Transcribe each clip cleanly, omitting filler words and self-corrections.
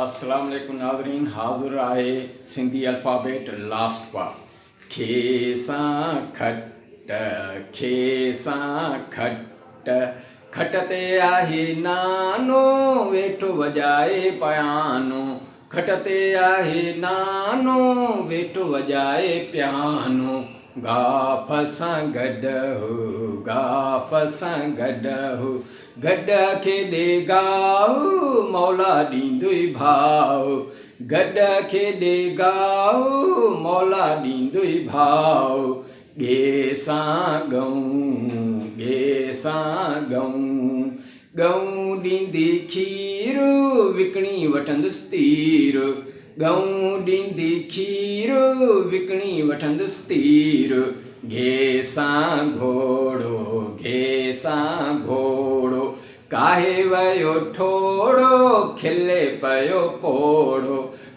अस्सलाम वालेकुम नाज़रीन, हाज़िर आहे सिंधी अल्फ़ाबेट लास्ट बार। खे सां खट, खे सां खट, खट ते आहे नानो, वेठो वॼाए पियानो। खट ते आहे नानो, वेठो वॼाए पियानो। गाफ सां गॾु हो, गाफ सां गॾु हो, गॾ खे ॾे गाहु, मौला ॾींदुई भाउ। गॾ खे ॾे गाहु, मौला ॾींदुई भाउ। ॻे सां ॻऊं, ॻे सां ॻऊं, ॻऊं ॾींदी खीरु, विकिणी वठंदुसि तीरु। ॻऊं ॾींदी खीरु, विकिणी वठंदुसि तीरु। घे सां घोड़ो, घे सां घोड़ो, काहे वयो ठोड़ो, खिले पियो पोड़ो।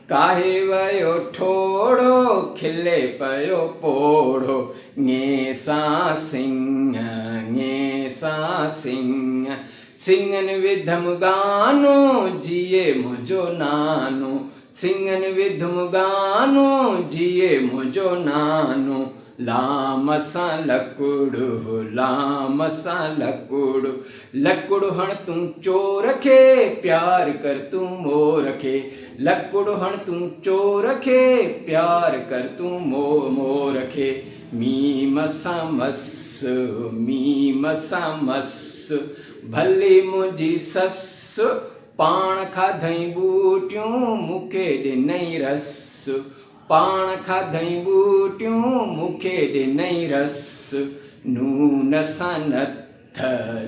काहे वयो ठोड़ो, खिले पियो पोड़ो। ङे सां सिंह, ङे सां सिंह, सिंहनि विधमि गानो, जिए मुंहिंजो नानो। सिंहनि विधमि गानो, जिए मुंहिंजो नानो। लाम सां लकुड़ु, लाम सां लकुड़ु, लकुड़ु हण तूं चोर खे, प्यार कर तूं मोर खे। लकुड़ु हण तूं चोर खे, प्यार कर तूं मोर खे। मीम सां मस, मीम सां मस, भली मुंहिंजी ससु, पाण खाधई बूटियूं, मूंखे ॾिनई रस। पाण खाधई बूटियूं, मूंखे ॾिनई रस। नून सां नथ,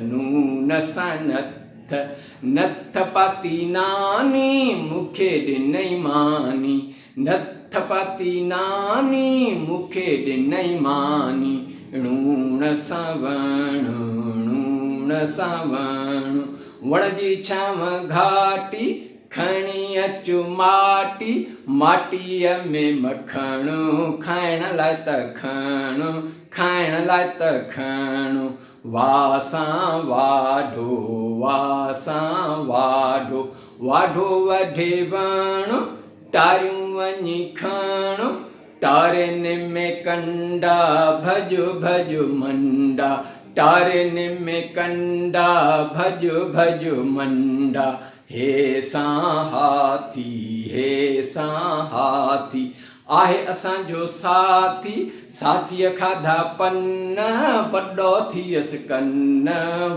नून सां नथ, नथ पाती नानी, मूंखे ॾिनई मानी। नथ पाती नानी, मूंखे ॾिनई मानी। लूण सां वणु, लूण सां वणु, वण जी छांव घाटी, खणी अचु माटी। माटीअ में मखणु, खाइण लाइ त खणु, खाइण लाइ त खणु। वाह सां वाढो, वाह सां वाढो, वाढो वढे वणु, टारियूं वञी खणु। टारियुनि में कंडा, भॼु भॼु मंडा। टारियुनि में कंडा, भॼु भॼु मंडा। हे सां हाथी, हे सां हाथी, आहे असांजो साथी। साथीअ खाधा पन, वॾो थियसि कन,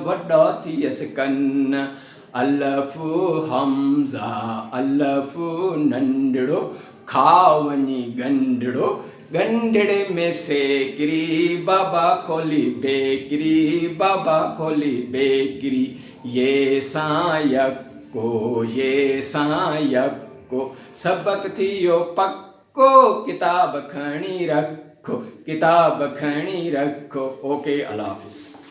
वॾो थियसि कन। अलफ हमज़ा, अलफ नंढड़ो, खा वञी गंढड़ो। गंढड़े में सेकरी, बाबा खोली बेकरी, बाबा खोली बेकरी। ये सां यको, ये सां यको, सबक थियो पक्को, किताब खणी रखो, किताब खणी रखो। ओके, अल्लाह हाफ़िज़।